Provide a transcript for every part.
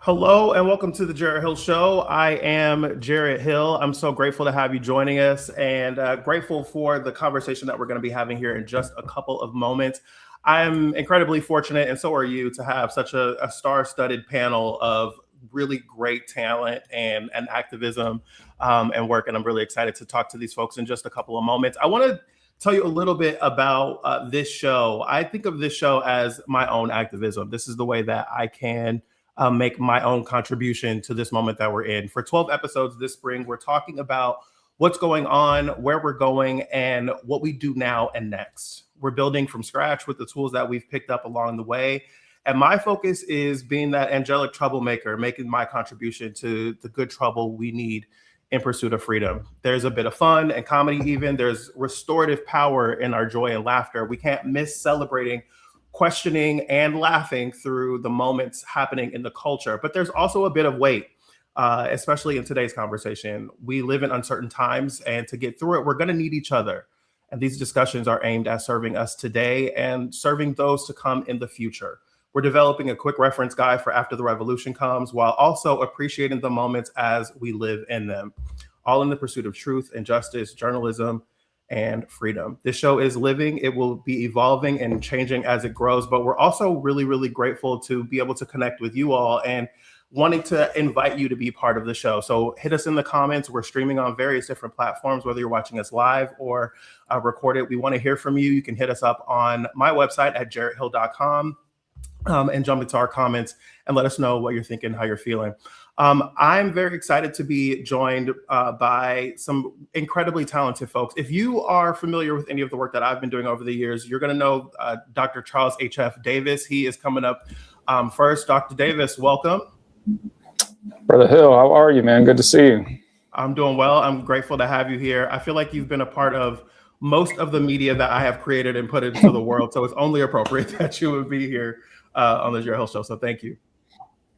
Hello and welcome to the Jarrett Hill Show. I am Jarrett Hill. I'm so grateful to have you joining us and grateful for the conversation that we're going to be having here in just a couple of moments. I'm incredibly fortunate, and so are you, to have such a star-studded panel of really great talent and activism and work. And I'm really excited to talk to these folks in just a couple of moments. I want to tell you a little bit about this show. I think of this show as my own activism. This is the way that I can make my own contribution to this moment that we're in. For 12 episodes this spring, we're talking about what's going on, where we're going, and what we do now and next. We're building from scratch with the tools that we've picked up along the way. And my focus is being that angelic troublemaker, making my contribution to the good trouble we need in pursuit of freedom. There's a bit of fun and comedy even. There's restorative power in our joy and laughter. We can't miss celebrating, questioning, and laughing through the moments happening in the culture. But there's also a bit of weight, especially in today's conversation. We live in uncertain times, and to get through it, we're going to need each other. And these discussions are aimed at serving us today and serving those to come in the future. We're developing a quick reference guide for after the revolution comes, while also appreciating the moments as we live in them, all in the pursuit of truth and justice, journalism, and freedom. This show is living. It will be evolving and changing as it grows, but we're also really, really grateful to be able to connect with you all and wanting to invite you to be part of the show. So hit us in the comments. We're streaming on various different platforms, whether you're watching us live or recorded. We want to hear from you. You can hit us up on my website at jarretthill.com. And jump into our comments and let us know what you're thinking, how you're feeling. I'm very excited to be joined by some incredibly talented folks. If you are familiar with any of the work that I've been doing over the years, you're going to know Dr. Charles H.F. Davis. He is coming up first. Dr. Davis, welcome. Brother Hill, how are you, man? Good to see you. I'm doing well. I'm grateful to have you here. I feel like you've been a part of most of the media that I have created and put into the world, so it's only appropriate that you would be here on the Jarrett Hill Show. So thank you.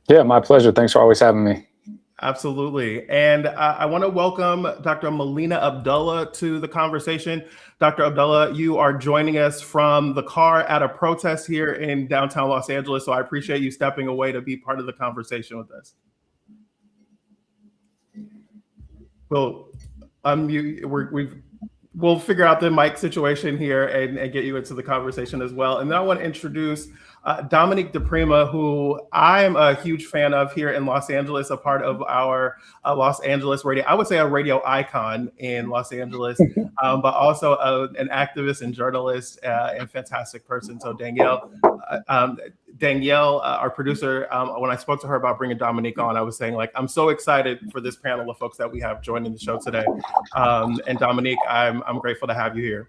Yeah, my pleasure. Thanks for always having me. Absolutely. And I want to welcome Dr. Melina Abdullah to the conversation. Dr. Abdullah, you are joining us from the car at a protest here in downtown Los Angeles. So I appreciate you stepping away to be part of the conversation with us. Well, we'll figure out the mic situation here and get you into the conversation as well. And then I want to introduce Dominique diprima, who I'm a huge fan of here in Los Angeles, a part of our Los Angeles radio. I would say a radio icon in Los Angeles, but also an activist and journalist and fantastic person. So Danielle, our producer, when I spoke to her about bringing Dominique on, I was saying, like, I'm so excited for this panel of folks that we have joining the show today. And Dominique, I'm grateful to have you here.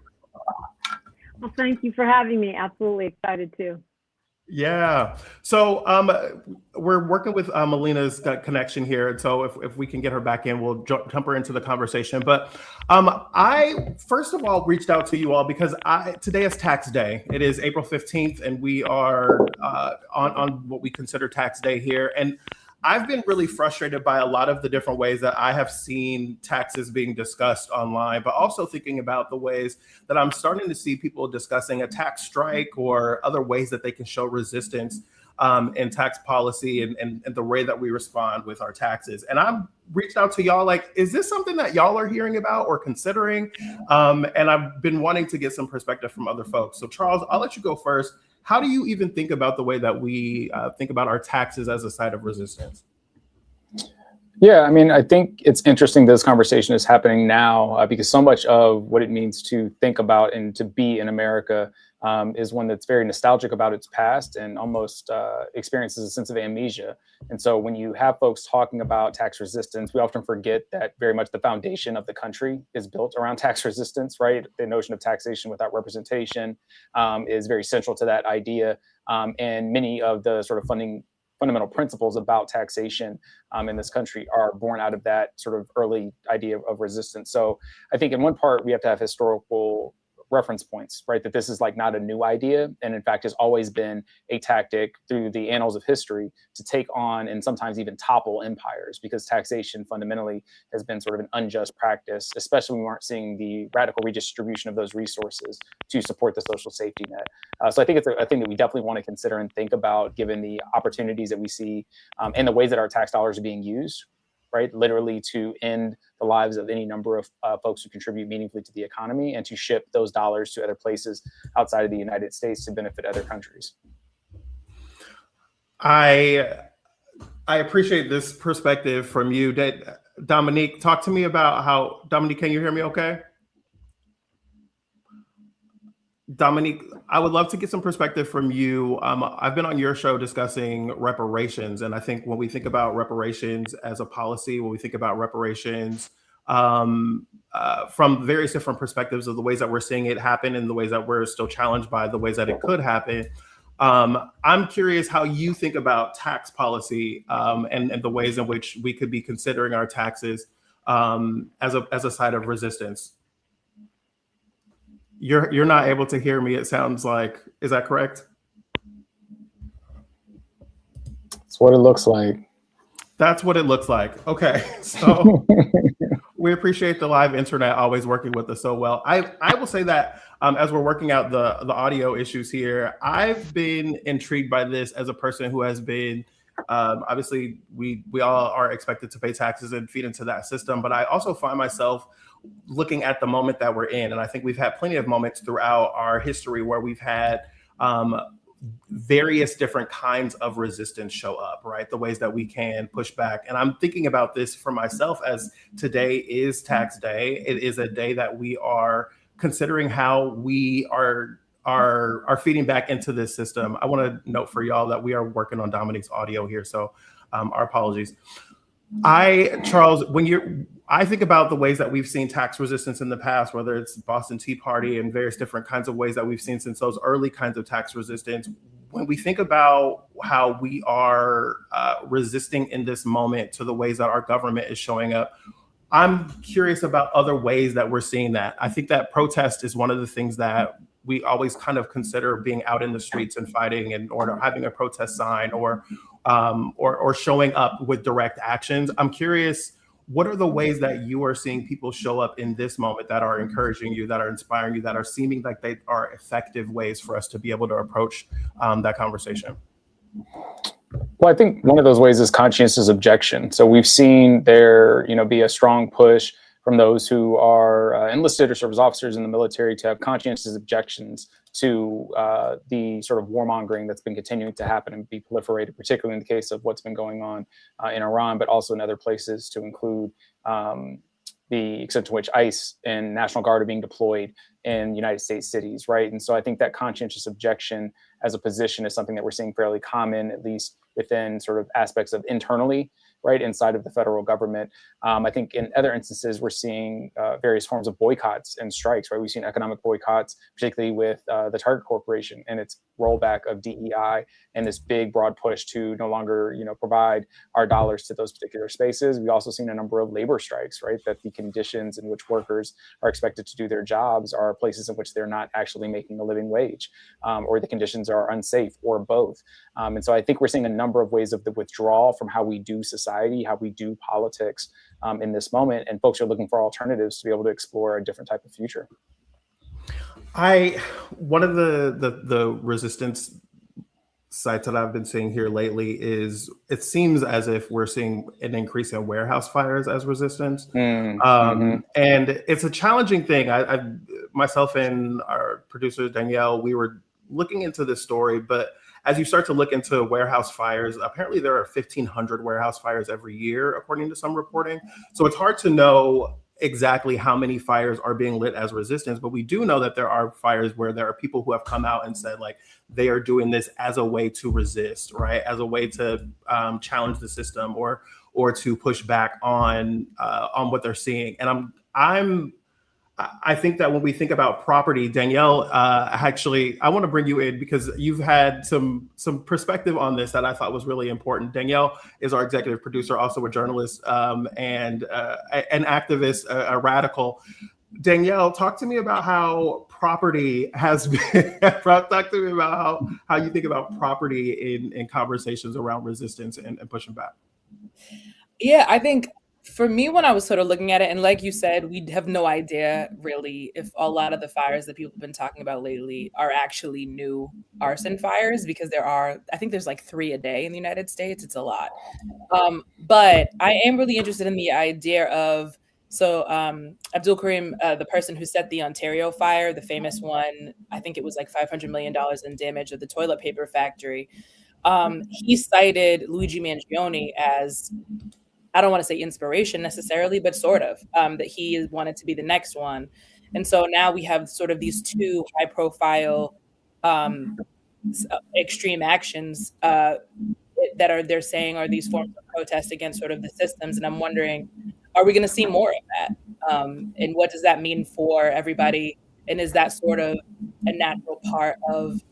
Well, thank you for having me. Absolutely excited too. Yeah. So we're working with Melina's connection here. And so if we can get her back in, we'll jump her into the conversation. But I, first of all, reached out to you all because today is tax day. It is April 15th, and we are on what we consider tax day here. And I've been really frustrated by a lot of the different ways that I have seen taxes being discussed online, but also thinking about the ways that I'm starting to see people discussing a tax strike or other ways that they can show resistance in tax policy and the way that we respond with our taxes. And I've reached out to y'all, like, is this something that y'all are hearing about or considering? And I've been wanting to get some perspective from other folks. So Charles, I'll let you go first. How do you even think about the way that we think about our taxes as a site of resistance? Yeah, I mean, I think it's interesting this conversation is happening now because so much of what it means to think about and to be in America is one that's very nostalgic about its past and almost experiences a sense of amnesia. And so when you have folks talking about tax resistance, we often forget that very much the foundation of the country is built around tax resistance, right? The notion of taxation without representation is very central to that idea. And many of the sort of fundamental principles about taxation in this country are born out of that sort of early idea of resistance. So I think in one part, we have to have historical reference points, right? That this is like not a new idea, and in fact has always been a tactic through the annals of history to take on and sometimes even topple empires, because taxation fundamentally has been sort of an unjust practice, especially when we aren't seeing the radical redistribution of those resources to support the social safety net. So I think it's a thing that we definitely want to consider and think about, given the opportunities that we see and the ways that our tax dollars are being used, right? Literally to end the lives of any number of folks who contribute meaningfully to the economy, and to ship those dollars to other places outside of the United States to benefit other countries. I appreciate this perspective from you. Dominique, talk to me about how, Dominique, can you hear me okay? Dominique, I would love to get some perspective from you. I've been on your show discussing reparations, and I think when we think about reparations as a policy, when we think about reparations from various different perspectives of the ways that we're seeing it happen and the ways that we're still challenged by the ways that it could happen, I'm curious how you think about tax policy and the ways in which we could be considering our taxes as a side of resistance. You're not able to hear me, it sounds like. Is that correct? That's what it looks like. That's what it looks like. Okay. So we appreciate the live internet always working with us so well. I will say that as we're working out the audio issues here, I've been intrigued by this as a person who has been obviously we all are expected to pay taxes and feed into that system, but I also find myself looking at the moment that we're in. And I think we've had plenty of moments throughout our history where we've had various different kinds of resistance show up, right? The ways that we can push back. And I'm thinking about this for myself as today is tax day. It is a day that we are considering how we are feeding back into this system. I want to note for y'all that we are working on Dominique's audio here. So our apologies. Charles, I think about the ways that we've seen tax resistance in the past, whether it's Boston Tea Party and various different kinds of ways that we've seen since those early kinds of tax resistance. When we think about how we are resisting in this moment to the ways that our government is showing up, I'm curious about other ways that we're seeing that. I think that protest is one of the things that we always kind of consider being out in the streets and fighting or having a protest sign or showing up with direct actions. I'm curious, what are the ways that you are seeing people show up in this moment that are encouraging you, that are inspiring you, that are seeming like they are effective ways for us to be able to approach that conversation? Well, I think one of those ways is conscientious objection. So we've seen there, be a strong push from those who are enlisted or serve as officers in the military to have conscientious objections to the sort of warmongering that's been continuing to happen and be proliferated, particularly in the case of what's been going on in Iran, but also in other places, to include the extent to which ICE and National Guard are being deployed in United States cities, right? And so I think that conscientious objection as a position is something that we're seeing fairly common, at least within sort of aspects of internally, right, inside of the federal government. I think in other instances, we're seeing various forms of boycotts and strikes, right? We've seen economic boycotts, particularly with the Target Corporation and its rollback of DEI and this big broad push to no longer, provide our dollars to those particular spaces. We've also seen a number of labor strikes, right? That the conditions in which workers are expected to do their jobs are places in which they're not actually making a living wage, or the conditions are unsafe, or both. And so I think we're seeing a number of ways of the withdrawal from how we do society, how we do politics in this moment. And folks are looking for alternatives to be able to explore a different type of future. One of the resistance sites that I've been seeing here lately is it seems as if we're seeing an increase in warehouse fires as resistance. And it's a challenging thing. I myself and our producer, Danielle, we were looking into this story, but as you start to look into warehouse fires, apparently there are 1,500 warehouse fires every year, according to some reporting. So it's hard to know exactly how many fires are being lit as resistance, but we do know that there are fires where there are people who have come out and said like they are doing this as a way to resist, right? As a way to challenge the system or to push back on what they're seeing. And I think that when we think about property, Danielle, actually, I want to bring you in because you've had some perspective on this that I thought was really important. Danielle is our executive producer, also a journalist and an activist, a radical. Danielle, talk to me about how property has been. Talk to me about how you think about property in conversations around resistance and pushing back. Yeah, I think for me, when I was sort of looking at it, and like you said, we have no idea really if a lot of the fires that people have been talking about lately are actually new arson fires, because I think there's like 3 a day in the United States. It's a lot. But I am really interested in the idea of, Abdul Karim, the person who set the Ontario fire, the famous one, I think it was like $500 million in damage of the toilet paper factory. He cited Luigi Mangione as, I don't want to say inspiration necessarily, but sort of, that he wanted to be the next one. And so now we have sort of these 2 high profile extreme actions that they're saying are these forms of protest against sort of the systems. And I'm wondering, are we going to see more of that? And what does that mean for everybody? And is that sort of a natural part of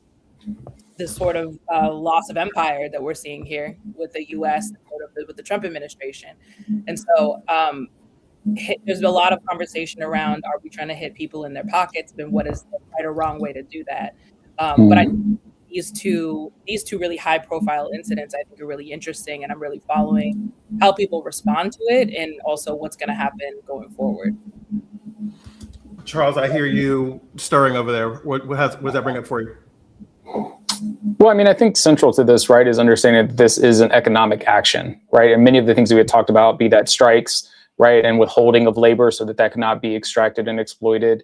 the sort of loss of empire that we're seeing here with the U.S. sort of with the Trump administration? And so there's a lot of conversation around, are we trying to hit people in their pockets, and what is the right or wrong way to do that? But I these two really high profile incidents, I think, are really interesting, and I'm really following how people respond to it and also what's going to happen going forward. Charles, I hear you stirring over there. What does that bring up for you? Well, I mean, I think central to this, right, is understanding that this is an economic action, right? And many of the things we had talked about, be that strikes, right, and withholding of labor so that cannot be extracted and exploited,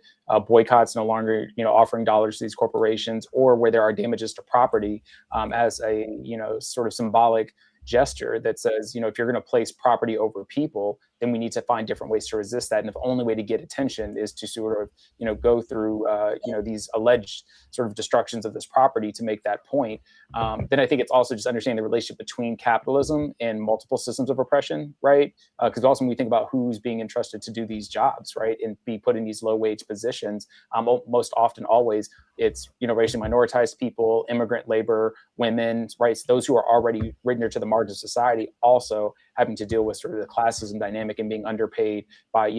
boycotts no longer, offering dollars to these corporations, or where there are damages to property, as a, sort of symbolic gesture that says, if you're going to place property over people, then we need to find different ways to resist that. And if the only way to get attention is to sort of, go through, these alleged sort of destructions of this property to make that point, then I think it's also just understanding the relationship between capitalism and multiple systems of oppression, right? Because also when we think about who's being entrusted to do these jobs, right, and be put in these low wage positions, most often always it's, racially minoritized people, immigrant labor, women, right? So those who are already ridden to the margins of society, also having to deal with sort of the classism dynamic and being underpaid by,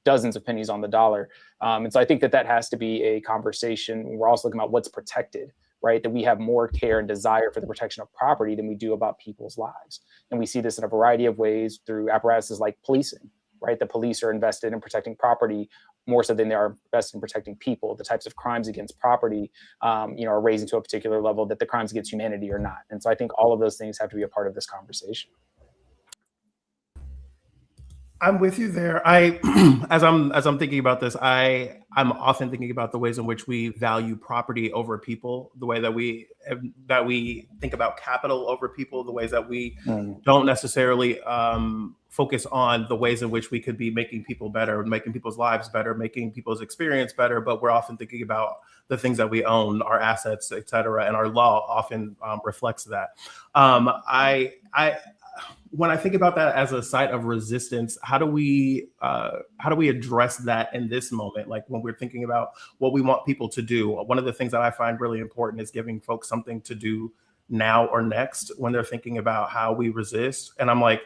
dozens of pennies on the dollar. And so I think that has to be a conversation. We're also looking about what's protected, right? That we have more care and desire for the protection of property than we do about people's lives. And we see this in a variety of ways through apparatuses like policing, right? The police are invested in protecting property more so than they are invested in protecting people. The types of crimes against property, are raising to a particular level that the crimes against humanity are not. And so I think all of those things have to be a part of this conversation. I'm with you there. As I'm thinking about this, I'm often thinking about the ways in which we value property over people, the way that we think about capital over people, the ways that we don't necessarily focus on the ways in which we could be making people better, making people's lives better, making people's experience better. But we're often thinking about the things that we own, our assets, et cetera, and our law often reflects that. When I think about that as a site of resistance, how do we address that in this moment? Like when we're thinking about what we want people to do, one of the things that I find really important is giving folks something to do now or next when they're thinking about how we resist. And I'm like,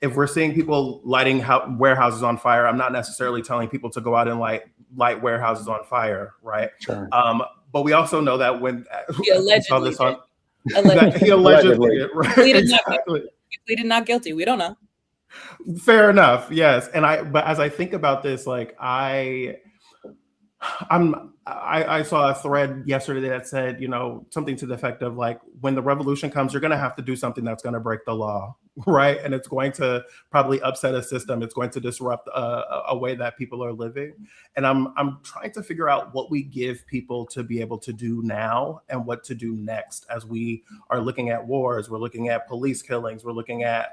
if we're seeing people lighting warehouses on fire, I'm not necessarily telling people to go out and light warehouses on fire, right? Sure. But we also know that when He allegedly he allegedly did, right? Exactly. He pleaded not guilty. We don't know. Fair enough. Yes. But as I think about this, like I saw a thread yesterday that said, something to the effect of like, when the revolution comes, you're going to have to do something that's going to break the law, right? And it's going to probably upset a system. It's going to disrupt a way that people are living. And I'm trying to figure out what we give people to be able to do now and what to do next as we are looking at wars, we're looking at police killings, we're looking at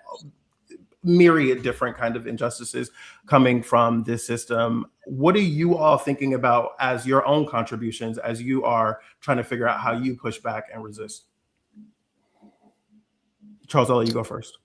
myriad different kind of injustices coming from this system. What are you all thinking about as your own contributions as you are trying to figure out how you push back and resist? Charles, I'll let you go first.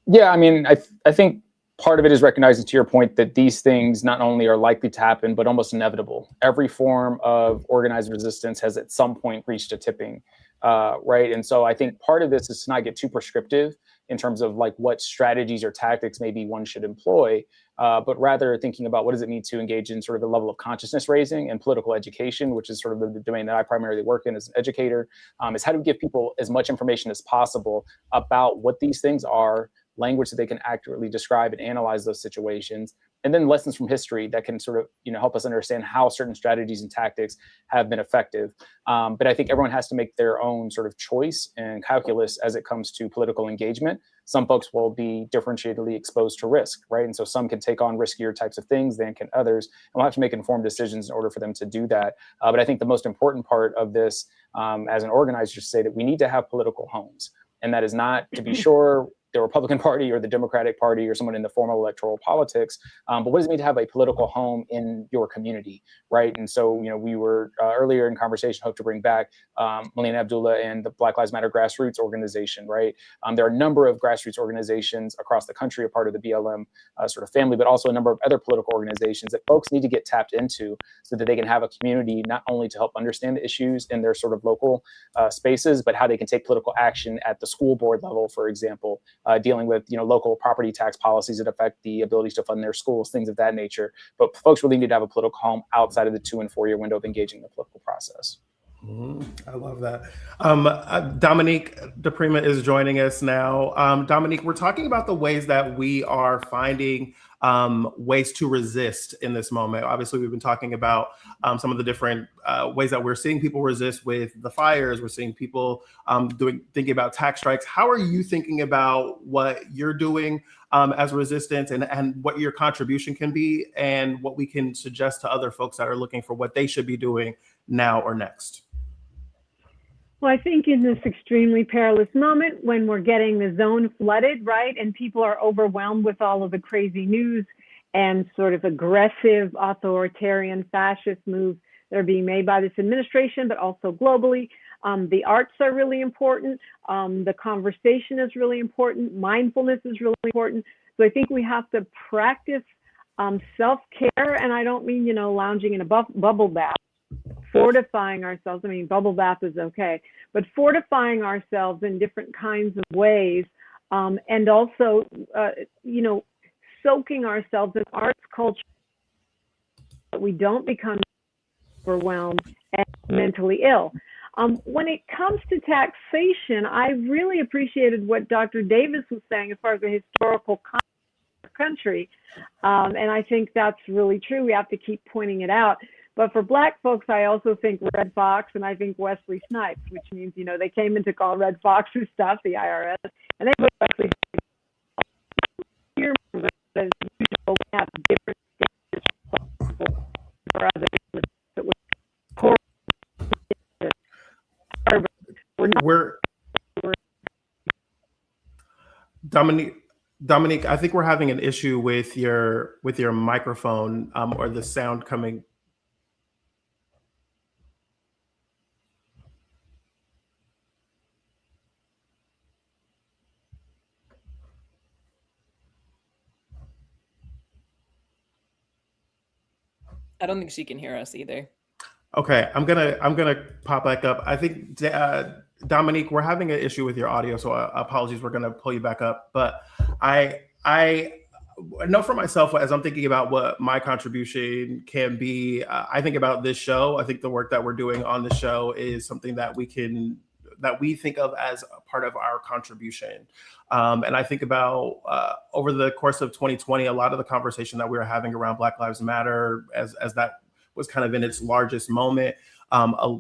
Yeah, I mean, I think part of it is recognizing, to your point, that these things not only are likely to happen, but almost inevitable. Every form of organized resistance has at some point reached a tipping, right? And so I think part of this is to not get too prescriptive in terms of like what strategies or tactics maybe one should employ, but rather thinking about what does it mean to engage in sort of the level of consciousness raising and political education, which is sort of the domain that I primarily work in as an educator, is how to give people as much information as possible about what these things are, language that they can accurately describe and analyze those situations, and then lessons from history that can sort of, help us understand how certain strategies and tactics have been effective. But I think everyone has to make their own sort of choice and calculus as it comes to political engagement. Some folks will be differentiatedly exposed to risk, right? And so some can take on riskier types of things than can others. And we'll have to make informed decisions in order for them to do that. But I think the most important part of this, as an organizer, is to say that we need to have political homes. And that is not to be sure the Republican Party or the Democratic Party or someone in the formal electoral politics, but what does it mean to have a political home in your community, right? And so, we were earlier in conversation, hope to bring back Melina, Abdullah, and the Black Lives Matter grassroots organization, right? There are a number of grassroots organizations across the country, a part of the BLM sort of family, but also a number of other political organizations that folks need to get tapped into so that they can have a community not only to help understand the issues in their sort of local spaces, but how they can take political action at the school board level, for example, dealing with local property tax policies that affect the abilities to fund their schools, things of that nature. But folks really need to have a political home outside of the 2 and 4 year window of engaging in the political process. I love that. Dominique diprima is joining us now. Dominique, we're talking about the ways that we are finding ways to resist in this moment. Obviously, we've been talking about some of the different ways that we're seeing people resist with the fires. We're seeing people thinking about tax strikes. How are you thinking about what you're doing as resistance and what your contribution can be and what we can suggest to other folks that are looking for what they should be doing now or next? Well, I think in this extremely perilous moment when we're getting the zone flooded, right, and people are overwhelmed with all of the crazy news and sort of aggressive authoritarian fascist moves that are being made by this administration, but also globally, the arts are really important. The conversation is really important. Mindfulness is really important. So I think we have to practice self-care, and I don't mean, lounging in a bubble bath. Fortifying ourselves. I mean, bubble bath is okay, but fortifying ourselves in different kinds of ways, and also, soaking ourselves in arts culture, that we don't become overwhelmed and mentally ill. When it comes to taxation, I really appreciated what Dr. Davis was saying as far as the historical country, and I think that's really true. We have to keep pointing it out. But for Black folks, I also think Red Fox, and I think Wesley Snipes, which means, they came and took all Red Fox's stuff, the IRS, and they put Wesley here as usual, we have different standards for other that we're Dominique, I think we're having an issue with your microphone or the sound coming. I don't think she can hear us either. Okay, I'm gonna pop back up. I think Dominique, we're having an issue with your audio, so apologies. We're gonna pull you back up. But I know for myself, as I'm thinking about what my contribution can be, I think about this show. I think the work that we're doing on the show is something that we think of as a part of our contribution. And I think about over the course of 2020, a lot of the conversation that we were having around Black Lives Matter, as that was kind of in its largest moment,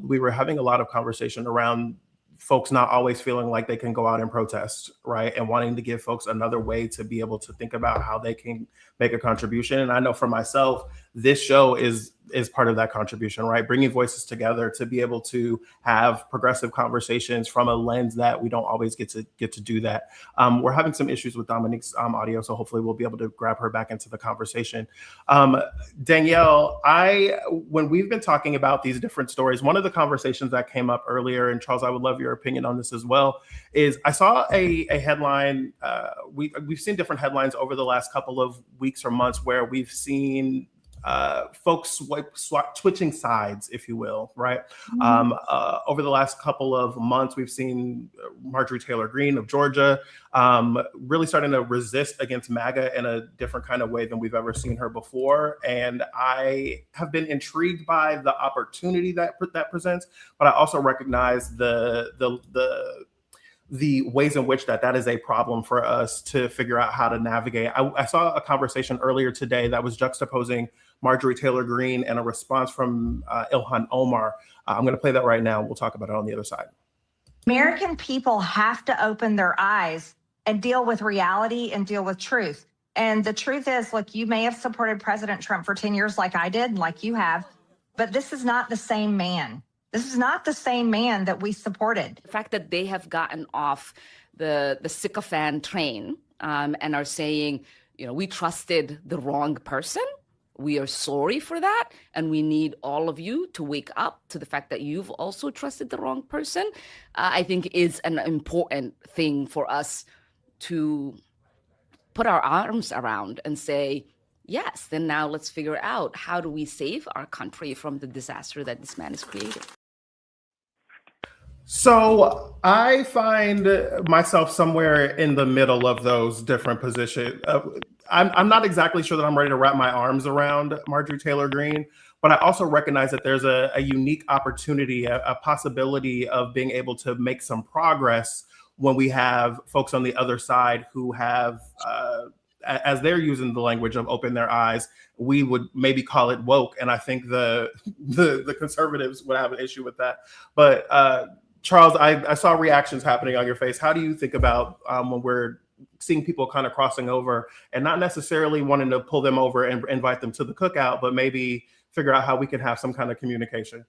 we were having a lot of conversation around folks not always feeling like they can go out and protest, right? And wanting to give folks another way to be able to think about how they can make a contribution. And I know for myself, this show is part of that contribution, right? Bringing voices together to be able to have progressive conversations from a lens that we don't always get to do that. We're having some issues with Dominique's audio, so hopefully we'll be able to grab her back into the conversation. Danielle, when we've been talking about these different stories, one of the conversations that came up earlier, and Charles, I would love your opinion on this as well, is I saw a headline. We've seen different headlines over the last couple of weeks or months where we've seen folks switching sides, if you will, right? Over the last couple of months, we've seen Marjorie Taylor Greene of Georgia really starting to resist against MAGA in a different kind of way than we've ever seen her before. And I have been intrigued by the opportunity that presents, but I also recognize the ways in which that is a problem for us to figure out how to navigate. I saw a conversation earlier today that was juxtaposing Marjorie Taylor Greene and a response from Ilhan Omar. I'm going to play that right now. We'll talk about it on the other side. American people have to open their eyes and deal with reality and deal with truth. And the truth is, look, you may have supported President Trump for 10 years like I did, like you have, but this is not the same man. This is not the same man that we supported. The fact that they have gotten off the sycophant train and are saying, we trusted the wrong person. We are sorry for that. And we need all of you to wake up to the fact that you've also trusted the wrong person, I think is an important thing for us to put our arms around and say, yes, then now let's figure out how do we save our country from the disaster that this man has created. So I find myself somewhere in the middle of those different positions. I'm not exactly sure that I'm ready to wrap my arms around Marjorie Taylor Greene, but I also recognize that there's a unique opportunity, a possibility of being able to make some progress when we have folks on the other side who have, as they're using the language of open their eyes, we would maybe call it woke. And I think the conservatives would have an issue with that. But Charles, I saw reactions happening on your face. How do you think about when we're seeing people kind of crossing over and not necessarily wanting to pull them over and invite them to the cookout, but maybe figure out how we can have some kind of communication?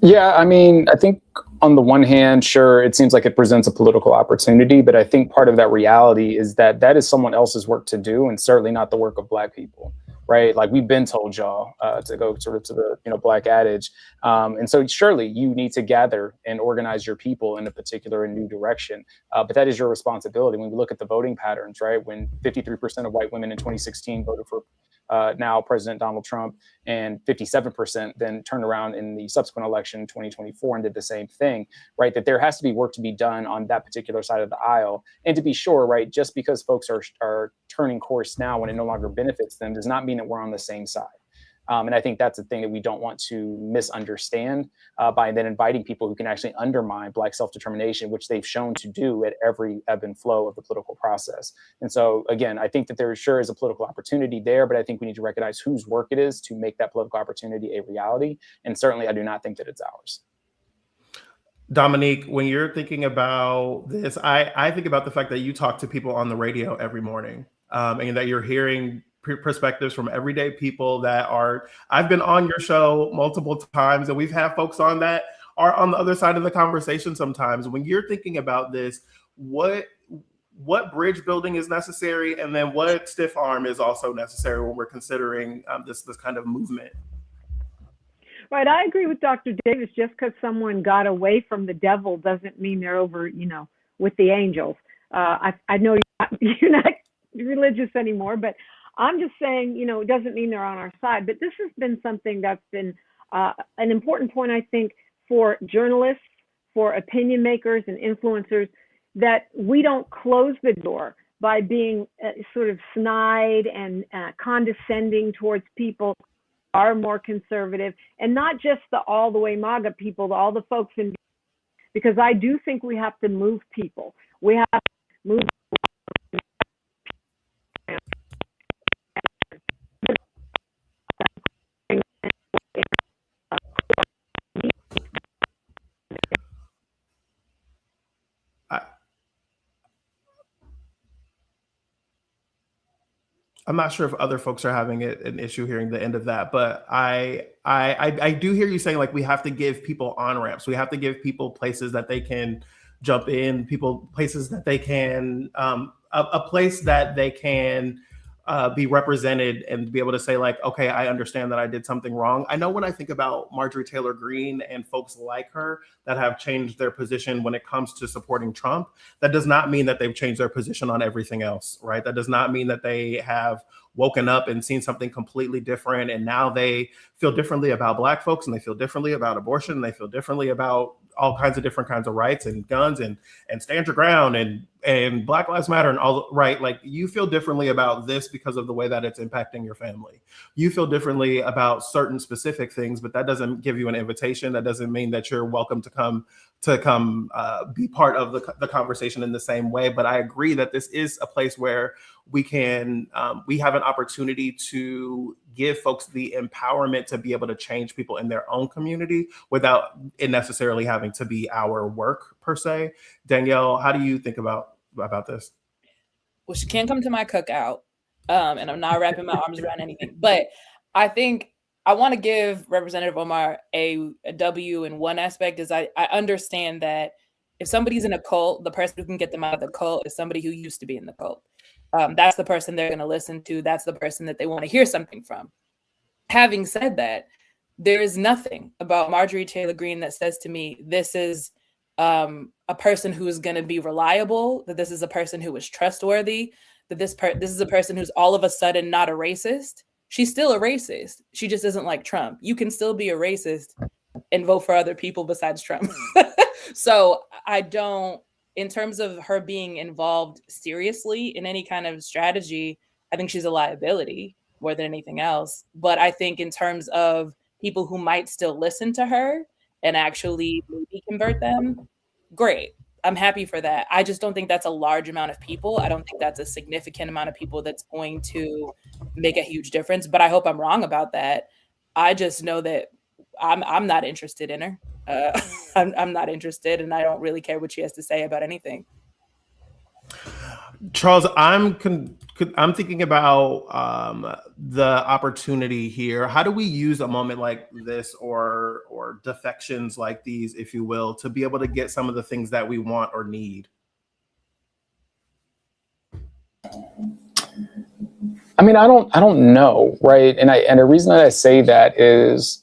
Yeah, I mean, I think on the one hand, sure, it seems like it presents a political opportunity, but I think part of that reality is that is someone else's work to do, and certainly not the work of Black people. Right, like we've been told y'all to go sort of to the Black adage, and so surely you need to gather and organize your people in a particular and new direction. But that is your responsibility. When we look at the voting patterns, right, when 53% of white women in 2016 voted for now President Donald Trump, and 57% then turned around in the subsequent election in 2024 and did the same thing, right? That there has to be work to be done on that particular side of the aisle. And to be sure, right, just because folks are turning course now when it no longer benefits them does not mean that we're on the same side. And I think that's the thing that we don't want to misunderstand by then inviting people who can actually undermine Black self-determination, which they've shown to do at every ebb and flow of the political process. And so, again, I think that there sure is a political opportunity there, but I think we need to recognize whose work it is to make that political opportunity a reality. And certainly, I do not think that it's ours. Dominique, when you're thinking about this, I think about the fact that you talk to people on the radio every morning and that you're hearing perspectives from everyday people that I've been on your show multiple times, and we've had folks on that are on the other side of the conversation sometimes. When you're thinking about this, what bridge building is necessary, and then what stiff arm is also necessary when we're considering this kind of movement? Right, I agree with Dr. Davis. Just because someone got away from the devil doesn't mean they're over, with the angels. I know you're not religious anymore, but I'm just saying, it doesn't mean they're on our side. But this has been something that's been an important point, I think, for journalists, for opinion makers and influencers, that we don't close the door by being sort of snide and condescending towards people who are more conservative, and not just the all the way MAGA people, all the folks in, because I do think we have to move people. We have to move. I'm not sure if other folks are having an issue hearing the end of that, but I do hear you saying, like, we have to give people on-ramps. We have to give people places that they can jump in, places that they can, a place that they can be represented and be able to say like, okay, I understand that I did something wrong. I know when I think about Marjorie Taylor Greene and folks like her that have changed their position when it comes to supporting Trump, that does not mean that they've changed their position on everything else, right? That does not mean that they have woken up and seen something completely different. And now they feel differently about Black folks, and they feel differently about abortion, and they feel differently about all kinds of different kinds of rights and guns and stand your ground and Black Lives Matter and all, right? Like, you feel differently about this because of the way that it's impacting your family. You feel differently about certain specific things, but that doesn't give you an invitation. That doesn't mean that you're welcome to come be part of the conversation in the same way. But I agree that this is a place where we have an opportunity to give folks the empowerment to be able to change people in their own community without it necessarily having to be our work per se. Danielle, how do you think about this? Well, she can't come to my cookout, and I'm not wrapping my arms around anything. But I think I want to give Representative Omar a W in one aspect is I understand that if somebody's in a cult, the person who can get them out of the cult is somebody who used to be in the cult. That's the person they're going to listen to. That's the person that they want to hear something from. Having said that, there is nothing about Marjorie Taylor Greene that says to me, this is a person who is going to be reliable, that this is a person who is trustworthy, that this is a person who's all of a sudden not a racist. She's still a racist. She just isn't like Trump. You can still be a racist and vote for other people besides Trump. So I don't, in terms of her being involved seriously in any kind of strategy, I think she's a liability more than anything else. But I think in terms of people who might still listen to her and actually maybe convert them, great. I'm happy for that. I just don't think that's a large amount of people. I don't think that's a significant amount of people that's going to make a huge difference. But I hope I'm wrong about that. I just know that I'm not interested in her. I'm not interested, and I don't really care what she has to say about anything. Charles, I'm thinking about the opportunity here. How do we use a moment like this or defections like these, if you will, to be able to get some of the things that we want or need? I mean, I don't know, right? And the reason that I say that is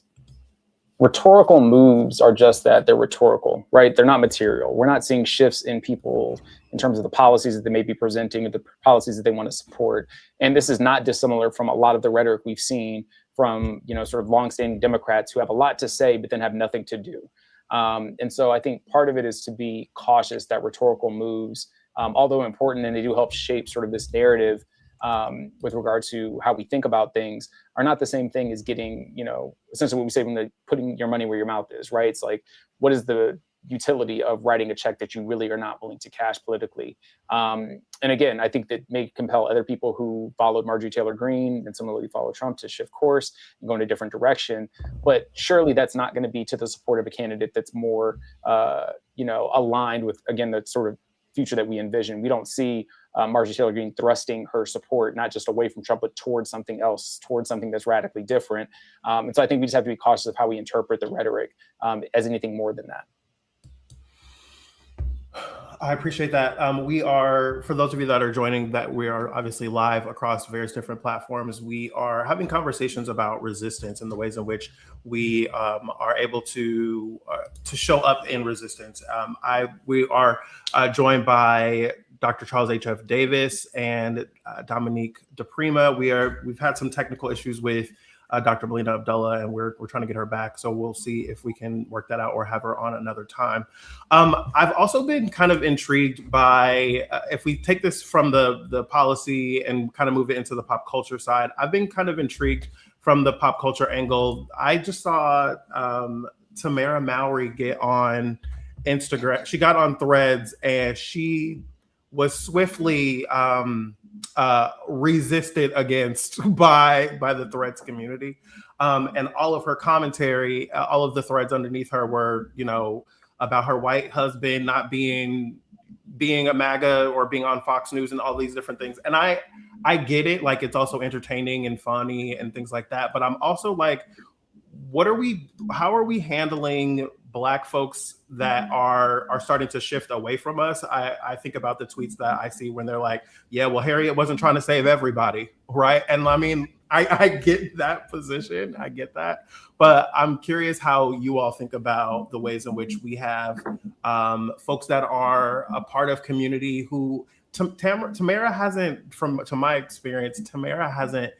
rhetorical moves are just that, they're rhetorical, right? They're not material. We're not seeing shifts in people in terms of the policies that they may be presenting or the policies that they want to support. And this is not dissimilar from a lot of the rhetoric we've seen from, sort of longstanding Democrats who have a lot to say, but then have nothing to do. And so I think part of it is to be cautious that rhetorical moves, although important and they do help shape sort of this narrative with regard to how we think about things, are not the same thing as getting, essentially what we say when they're putting your money where your mouth is, right? It's like, what is the utility of writing a check that you really are not willing to cash politically? And again, I think that may compel other people who followed Marjorie Taylor Greene and similarly followed Trump to shift course and go in a different direction. But surely that's not going to be to the support of a candidate that's more, aligned with, again, the sort of future that we envision. We don't see Marjorie Taylor Greene thrusting her support, not just away from Trump, but towards something else, towards something that's radically different. And so I think we just have to be cautious of how we interpret the rhetoric as anything more than that. I appreciate that. We are, for those of you that are joining, that we are obviously live across various different platforms. We are having conversations about resistance and the ways in which we are able to show up in resistance. We are joined by Dr. Charles H.F. Davis and Dominique diprima. We've had some technical issues with Dr. Melina Abdullah, and we're trying to get her back. So we'll see if we can work that out or have her on another time. I've also been kind of intrigued by, if we take this from the policy and kind of move it into the pop culture side, I've been kind of intrigued from the pop culture angle. I just saw Tamara Mowry get on Instagram. She got on Threads and she was swiftly resisted against by the Threads community. And all of her commentary, all of the threads underneath her were, about her white husband not being a MAGA or being on Fox News and all these different things. And I get it. Like, it's also entertaining and funny and things like that. But I'm also like, how are we handling Black folks that are starting to shift away from us. I think about the tweets that I see when they're like, yeah, well, Harriet wasn't trying to save everybody, right? And I mean, I get that position. I get that. But I'm curious how you all think about the ways in which we have folks that are a part of community who, Tamara hasn't, to my experience, Tamara hasn't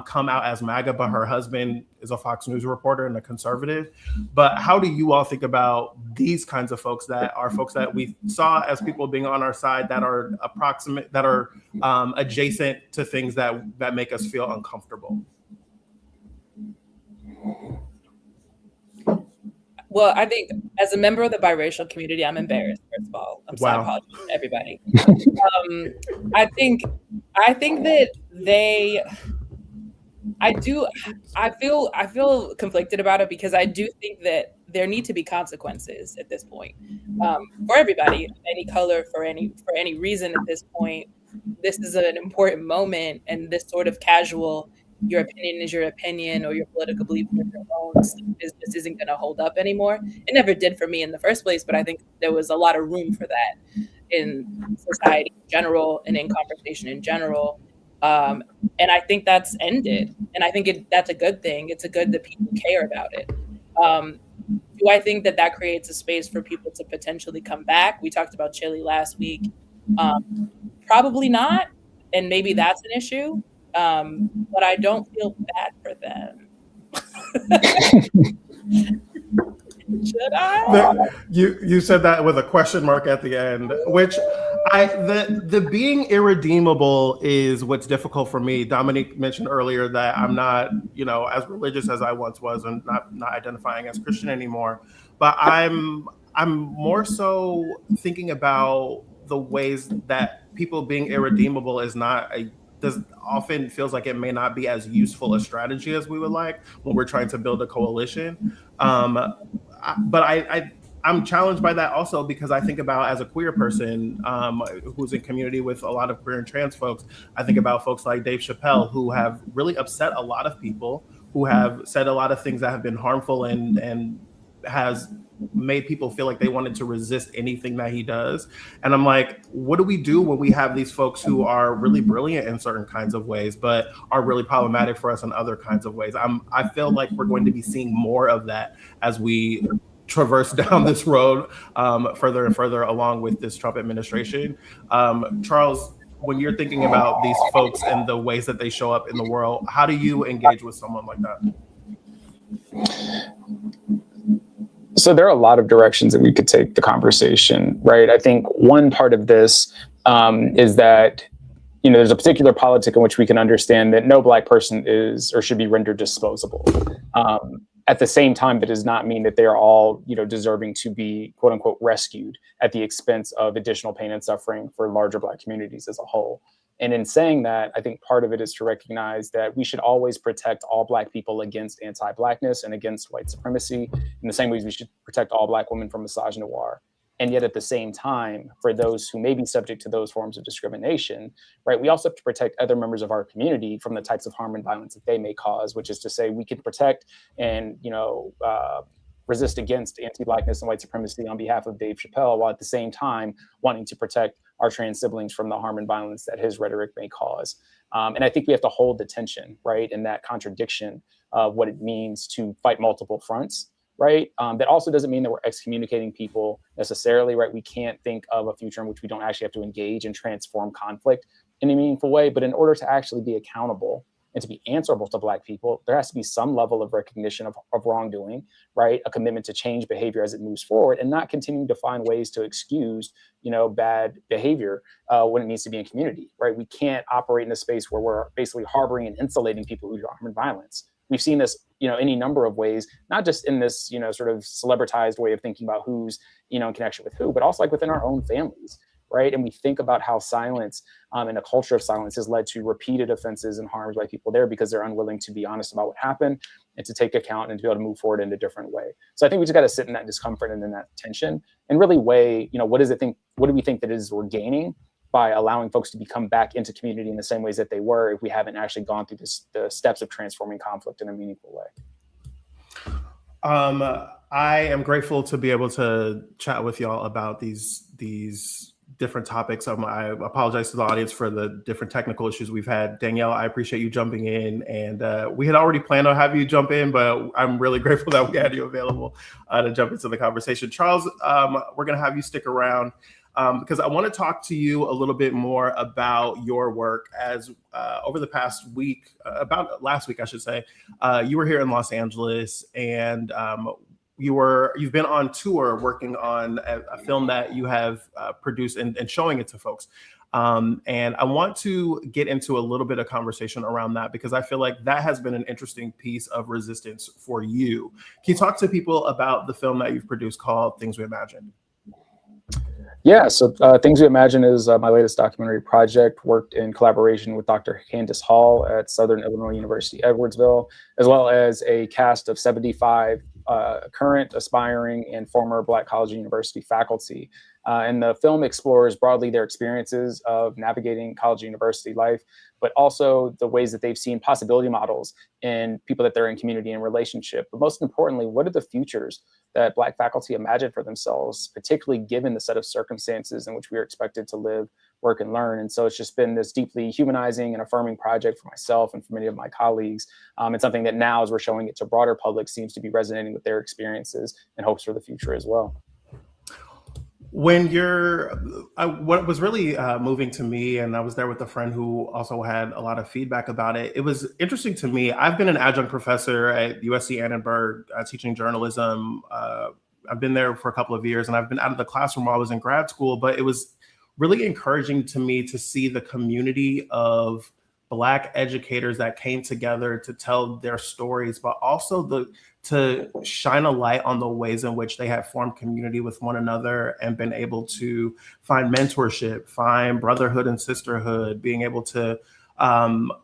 come out as MAGA, but her husband is a Fox News reporter and a conservative. But how do you all think about these kinds of folks that are folks that we saw as people being on our side that are approximate, that are adjacent to things that make us feel uncomfortable? Well, I think as a member of the biracial community, I'm embarrassed, first of all. I'm sorry, apologies to everybody. I think that I feel conflicted about it, because I do think that there need to be consequences at this point, for everybody, any color, for any reason at this point. This is an important moment, and this sort of casual, your opinion is your opinion, or your political belief is your own, this isn't going to hold up anymore. It never did for me in the first place, but I think there was a lot of room for that in society in general and in conversation in general. And I think that's ended. And I think that's a good thing. It's a good that people care about it. Do I think that creates a space for people to potentially come back? We talked about Chile last week. Probably not. And maybe that's an issue. But I don't feel bad for them. Should I? You said that with a question mark at the end, which the being irredeemable is what's difficult for me. Dominique mentioned earlier that I'm not, as religious as I once was, and not identifying as Christian anymore. But I'm more so thinking about the ways that people being irredeemable often feels like it may not be as useful a strategy as we would like when we're trying to build a coalition. But I'm challenged by that also, because I think about, as a queer person who's in community with a lot of queer and trans folks, I think about folks like Dave Chappelle, who have really upset a lot of people, who have said a lot of things that have been harmful and has made people feel like they wanted to resist anything that he does. And I'm like, what do we do when we have these folks who are really brilliant in certain kinds of ways, but are really problematic for us in other kinds of ways? I feel like we're going to be seeing more of that as we traverse down this road further and further along with this Trump administration. Charles, when you're thinking about these folks and the ways that they show up in the world, how do you engage with someone like that? So there are a lot of directions that we could take the conversation, right? I think one part of this is that, there's a particular politic in which we can understand that no Black person is or should be rendered disposable. At the same time, that does not mean that they are all, deserving to be, quote unquote, rescued at the expense of additional pain and suffering for larger Black communities as a whole. And in saying that, I think part of it is to recognize that we should always protect all Black people against anti-Blackness and against white supremacy, in the same ways we should protect all Black women from misogynoir. And yet at the same time, for those who may be subject to those forms of discrimination, right, we also have to protect other members of our community from the types of harm and violence that they may cause, which is to say we can protect and, resist against anti-Blackness and white supremacy on behalf of Dave Chappelle, while at the same time wanting to protect our trans siblings from the harm and violence that his rhetoric may cause. And I think we have to hold the tension, right, in that contradiction of what it means to fight multiple fronts, right? That also doesn't mean that we're excommunicating people necessarily, right? We can't think of a future in which we don't actually have to engage and transform conflict in a meaningful way. But in order to actually be accountable and to be answerable to Black people, there has to be some level of recognition of wrongdoing, right? A commitment to change behavior as it moves forward, and not continuing to find ways to excuse, bad behavior when it needs to be in community, right? We can't operate in a space where we're basically harboring and insulating people who do harm and violence. We've seen this, any number of ways, not just in this, sort of celebritized way of thinking about who's, in connection with who, but also like within our own families. Right. And we think about how silence and a culture of silence has led to repeated offenses and harms by people there because they're unwilling to be honest about what happened and to take account and to be able to move forward in a different way. So I think we just got to sit in that discomfort and in that tension and really weigh, what do we think that it is we're gaining by allowing folks to come back into community in the same ways that they were if we haven't actually gone through the steps of transforming conflict in a meaningful way. I am grateful to be able to chat with y'all about these different topics. I apologize to the audience for the different technical issues we've had. Danielle, I appreciate you jumping in, and we had already planned on having you jump in, but I'm really grateful that we had you available to jump into the conversation. Charles, we're going to have you stick around because I want to talk to you a little bit more about your work as over the past week, about last week, I should say, you were here in Los Angeles, and you've been on tour working on a film that you have produced and showing it to folks. And I want to get into a little bit of conversation around that because I feel like that has been an interesting piece of resistance for you. Can you talk to people about the film that you've produced called Things We Imagined? Yeah, so Things We Imagine is my latest documentary project, worked in collaboration with Dr. Candace Hall at Southern Illinois University, Edwardsville, as well as a cast of 75 current, aspiring, and former Black College and University faculty. And the film explores broadly their experiences of navigating college and university life, but also the ways that they've seen possibility models in people that they're in community and relationship. But most importantly, what are the futures that Black faculty imagine for themselves, particularly given the set of circumstances in which we are expected to live, work, and learn. And so it's just been this deeply humanizing and affirming project for myself and for many of my colleagues. And something that now, as we're showing it to broader public, seems to be resonating with their experiences and hopes for the future as well. When what was really moving to me, and I was there with a friend who also had a lot of feedback about it, it was interesting to me. I've been an adjunct professor at USC Annenberg teaching journalism. I've been there for a couple of years, and I've been out of the classroom while I was in grad school, but it was really encouraging to me to see the community of Black educators that came together to tell their stories, but also to shine a light on the ways in which they have formed community with one another and been able to find mentorship, find brotherhood and sisterhood, being able to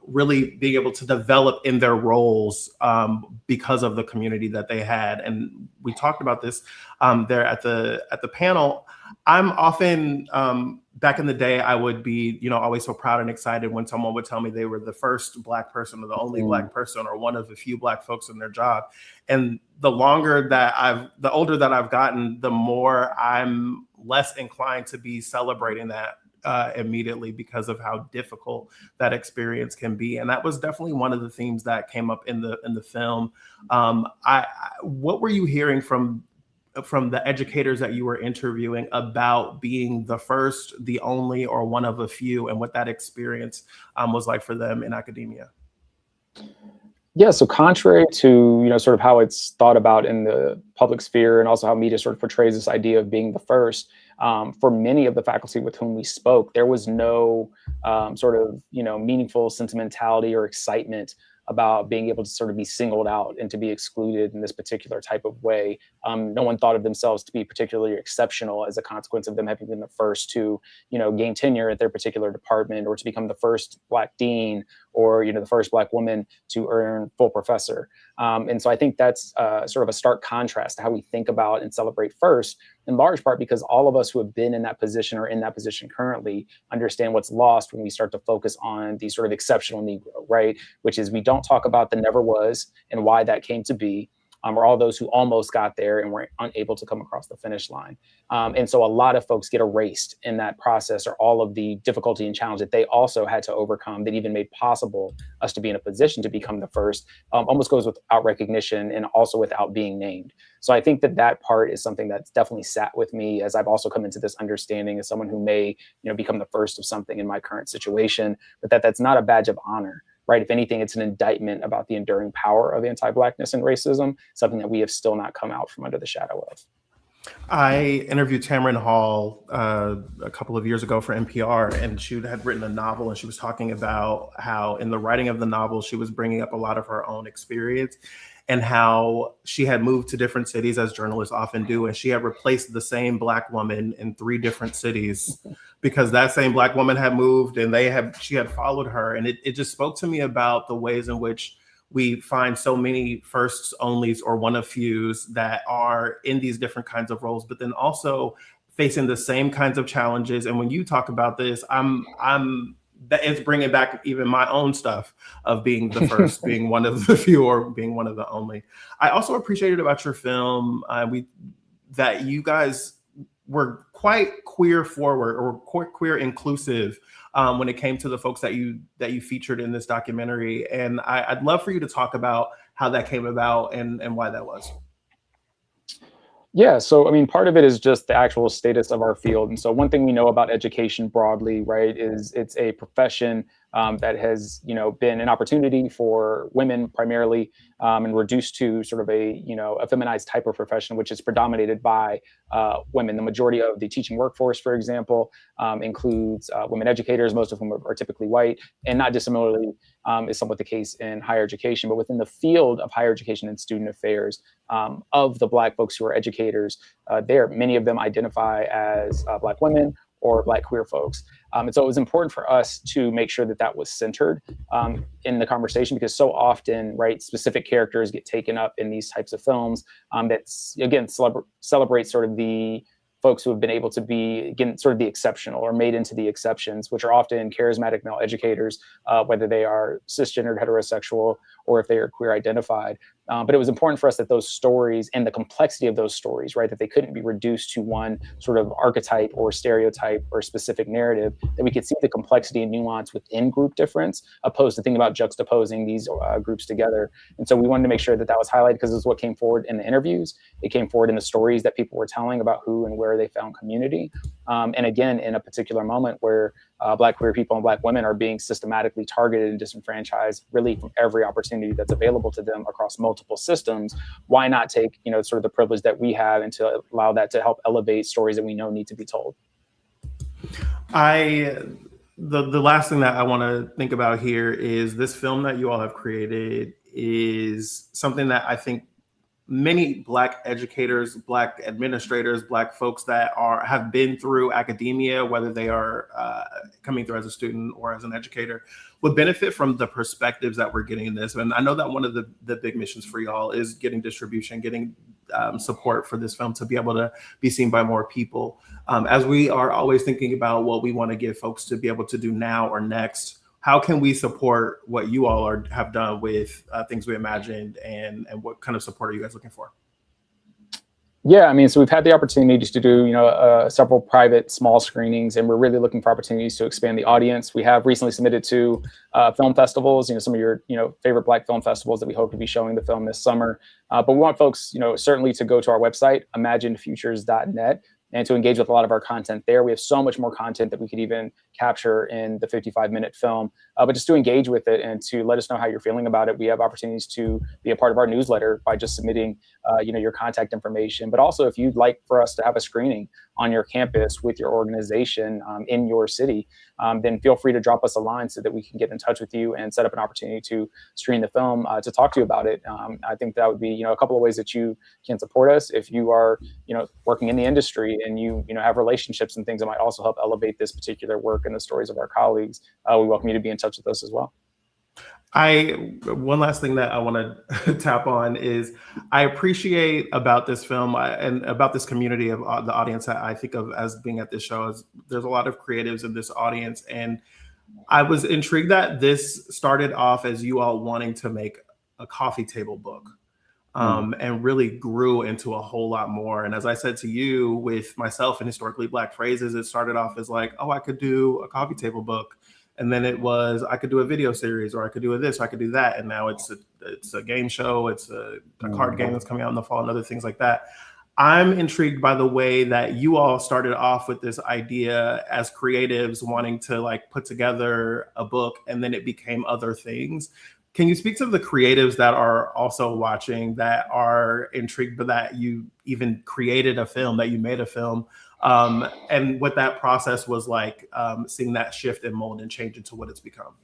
really being able to develop in their roles because of the community that they had. And we talked about this there at the panel. I'm often back in the day, I would be, always so proud and excited when someone would tell me they were the first Black person or the only Black person or one of the few Black folks in their job. And the older that I've gotten, the more I'm less inclined to be celebrating that immediately because of how difficult that experience can be. And that was definitely one of the themes that came up in the film. What were you hearing from the educators that you were interviewing about being the first, the only, or one of a few, and what that experience was like for them in academia? Yeah, so contrary to, sort of how it's thought about in the public sphere and also how media sort of portrays this idea of being the first, for many of the faculty with whom we spoke, there was no sort of, meaningful sentimentality or excitement about being able to sort of be singled out and to be excluded in this particular type of way. No one thought of themselves to be particularly exceptional as a consequence of them having been the first to, gain tenure at their particular department or to become the first Black dean or, the first Black woman to earn full professor. And so I think that's sort of a stark contrast to how we think about and celebrate first, in large part because all of us who have been in that position or in that position currently understand what's lost when we start to focus on the sort of exceptional Negro, right? Which is we don't talk about the never was and why that came to be. Or all those who almost got there and were unable to come across the finish line. And so a lot of folks get erased in that process, or all of the difficulty and challenge that they also had to overcome that even made possible us to be in a position to become the first, almost goes without recognition and also without being named. So I think that part is something that's definitely sat with me as I've also come into this understanding as someone who may, become the first of something in my current situation, but that's not a badge of honor. Right. If anything, it's an indictment about the enduring power of anti-Blackness and racism, something that we have still not come out from under the shadow of. I interviewed Tamron Hall a couple of years ago for NPR, and she had written a novel, and she was talking about how in the writing of the novel, she was bringing up a lot of her own experience and how she had moved to different cities, as journalists often do, and she had replaced the same Black woman in 3 different cities because that same Black woman had moved and she had followed her. And it just spoke to me about the ways in which we find so many firsts, onlys, or one of fews that are in these different kinds of roles, but then also facing the same kinds of challenges. And when you talk about this, I'm that it's bringing back even my own stuff of being the first, being one of the few, or being one of the only. I also appreciated about your film that you guys were quite queer forward or quite queer inclusive when it came to the folks that you featured in this documentary. And I'd love for you to talk about how that came about and why that was. Yeah, so I mean, part of it is just the actual status of our field. And so one thing we know about education broadly, right, is it's a profession that has, been an opportunity for women primarily, and reduced to sort of a feminized type of profession, which is predominated by women. The majority of the teaching workforce, for example, includes women educators, most of whom are typically white, and not dissimilarly is somewhat the case in higher education. But within the field of higher education and student affairs, of the Black folks who are educators, many of them identify as Black women or Black queer folks. And so it was important for us to make sure that that was centered in the conversation, because so often, right, specific characters get taken up in these types of films that's, again, celebrate sort of the folks who have been able to be, again, sort of the exceptional or made into the exceptions, which are often charismatic male educators, whether they are cisgendered, heterosexual, or if they are queer identified. But it was important for us that those stories and the complexity of those stories, right, that they couldn't be reduced to one sort of archetype or stereotype or specific narrative, that we could see the complexity and nuance within group difference, opposed to thinking about juxtaposing these groups together. And so we wanted to make sure that that was highlighted, because it's what came forward in the interviews. It came forward in the stories that people were telling about who and where they found community. And again, in a particular moment where Black queer people and Black women are being systematically targeted and disenfranchised really from every opportunity that's available to them across multiple systems, why not take, sort of the privilege that we have and to allow that to help elevate stories that we know need to be told. The last thing that I want to think about here is this film that you all have created is something that I think many Black educators, Black administrators, Black folks that have been through academia, whether they are coming through as a student or as an educator, would benefit from the perspectives that we're getting in this. And I know that one of the big missions for y'all is getting distribution, getting support for this film to be able to be seen by more people. As we are always thinking about what we want to give folks to be able to do now or next, how can we support what you all have done with Things We Imagined, and what kind of support are you guys looking for? Yeah, I mean, so we've had the opportunities to do, several private small screenings, and we're really looking for opportunities to expand the audience. We have recently submitted to film festivals, some of your, favorite Black film festivals that we hope to be showing the film this summer. But we want folks, certainly to go to our website, imaginedfutures.net, and to engage with a lot of our content there. We have so much more content that we could even capture in the 55-minute film, but just to engage with it and to let us know how you're feeling about it. We have opportunities to be a part of our newsletter by just submitting, your contact information. But also, if you'd like for us to have a screening on your campus with your organization in your city, then feel free to drop us a line so that we can get in touch with you and set up an opportunity to screen the film, to talk to you about it. I think that would be, a couple of ways that you can support us. If you are, working in the industry and you have relationships and things that might also help elevate this particular work and the stories of our colleagues, we welcome you to be in touch with us as well. One last thing that I want to tap on is I appreciate about this film and about this community of the audience that I think of as being at this show is there's a lot of creatives in this audience. And I was intrigued that this started off as you all wanting to make a coffee table book. And really grew into a whole lot more. And as I said to you, with myself and historically Black phrases, it started off as like, oh, I could do a coffee table book. And then it was, I could do a video series, or I could do this, or I could do that. And now it's a game show, it's a card game that's coming out in the fall, and other things like that. I'm intrigued by the way that you all started off with this idea as creatives wanting to like put together a book, and then it became other things. Can you speak to the creatives that are also watching, that are intrigued by that you even created a film, that you made a film, and what that process was like, seeing that shift and mold and change into what it's become?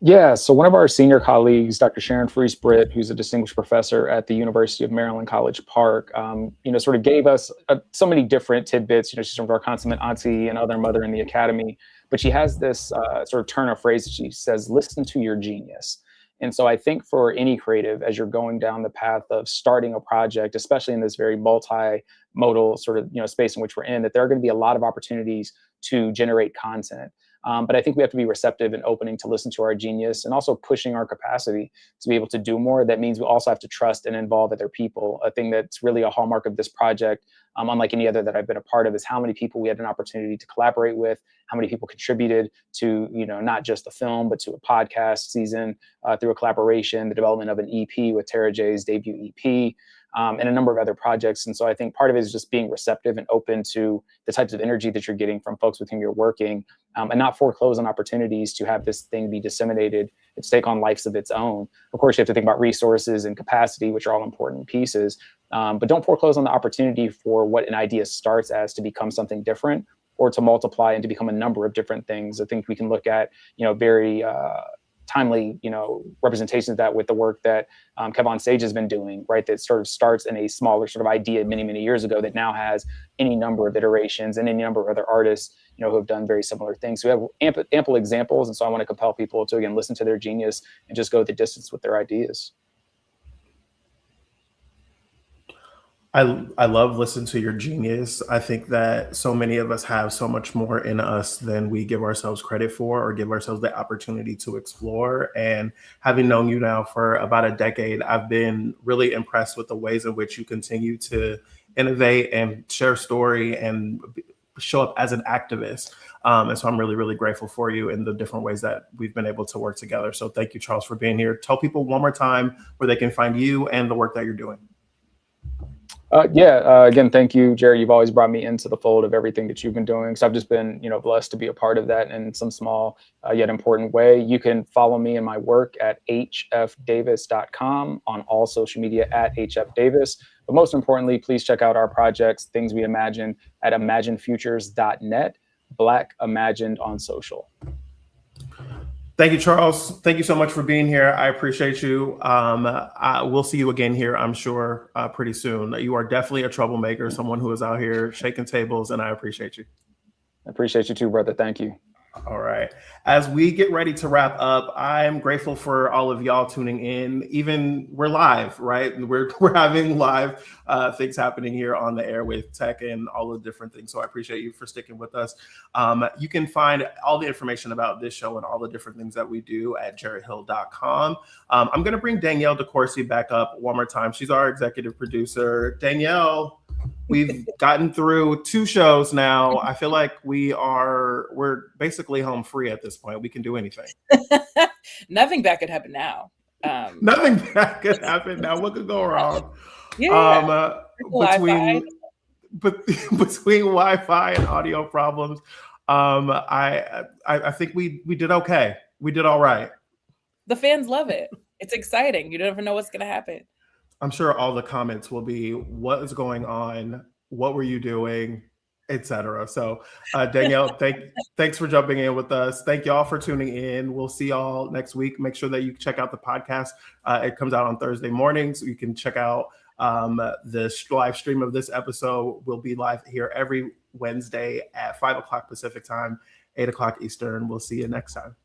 Yeah, so one of our senior colleagues, Dr. Sharon Freese-Britt, who's a distinguished professor at the University of Maryland College Park, sort of gave us so many different tidbits. She's sort of our consummate auntie and other mother in the academy, but she has this sort of turn of phrase that she says, listen to your genius. And so I think for any creative, as you're going down the path of starting a project, especially in this very multimodal sort of space in which we're in, that there are going to be a lot of opportunities to generate content. But I think we have to be receptive and opening to listen to our genius and also pushing our capacity to be able to do more. That means we also have to trust and involve other people. A thing that's really a hallmark of this project, unlike any other that I've been a part of, is how many people we had an opportunity to collaborate with, how many people contributed to, not just the film, but to a podcast season through a collaboration, the development of an EP with Tara J's debut EP, and a number of other projects. And so I think part of it is just being receptive and open to the types of energy that you're getting from folks with whom you're working, and not foreclose on opportunities to have this thing be disseminated and take on lives of its own. Of course, you have to think about resources and capacity, which are all important pieces, but don't foreclose on the opportunity for what an idea starts as to become something different or to multiply and to become a number of different things. I think we can look at, very timely, representations of that with the work that Kevon Sage has been doing, right? That sort of starts in a smaller sort of idea many, many years ago that now has any number of iterations and any number of other artists, who have done very similar things. So we have ample examples. And so I want to compel people to, again, listen to their genius and just go the distance with their ideas. I love listening to your genius. I think that so many of us have so much more in us than we give ourselves credit for or give ourselves the opportunity to explore. And having known you now for about a decade, I've been really impressed with the ways in which you continue to innovate and share story and show up as an activist. And so I'm really, really grateful for you in the different ways that we've been able to work together. So thank you, Charles, for being here. Tell people one more time where they can find you and the work that you're doing. Again, thank you, Jarrett. You've always brought me into the fold of everything that you've been doing. So I've just been, blessed to be a part of that in some small yet important way. You can follow me and my work at hfdavis.com, on all social media at hfdavis. But most importantly, please check out our projects, Things We Imagine, at imaginefutures.net, Black Imagined on social. Thank you, Charles. Thank you so much for being here. I appreciate you. We'll see you again here, I'm sure, pretty soon. You are definitely a troublemaker, someone who is out here shaking tables, and I appreciate you. I appreciate you too, brother. Thank you. All right. As we get ready to wrap up, I'm grateful for all of y'all tuning in. Even we're live, right? We're having live things happening here on the air with tech and all the different things. So I appreciate you for sticking with us. You can find all the information about this show and all the different things that we do at jarretthill.com. I'm going to bring Danielle DeCourcy back up one more time. She's our executive producer. Danielle, we've gotten through 2 shows now. I feel like we're basically home free at this point. We can do anything. Nothing bad could happen now. Nothing bad could happen now. What could go wrong? Yeah. Between Wi-Fi and audio problems, I think we did okay. We did all right. The fans love it. It's exciting. You never know what's going to happen. I'm sure all the comments will be, what is going on? What were you doing? Etc. So Danielle, thanks for jumping in with us. Thank y'all for tuning in. We'll see y'all next week. Make sure that you check out the podcast. It comes out on Thursday mornings. You can check out the live stream of this episode. Will be live here every Wednesday at 5 o'clock Pacific time, 8 o'clock Eastern. We'll see you next time.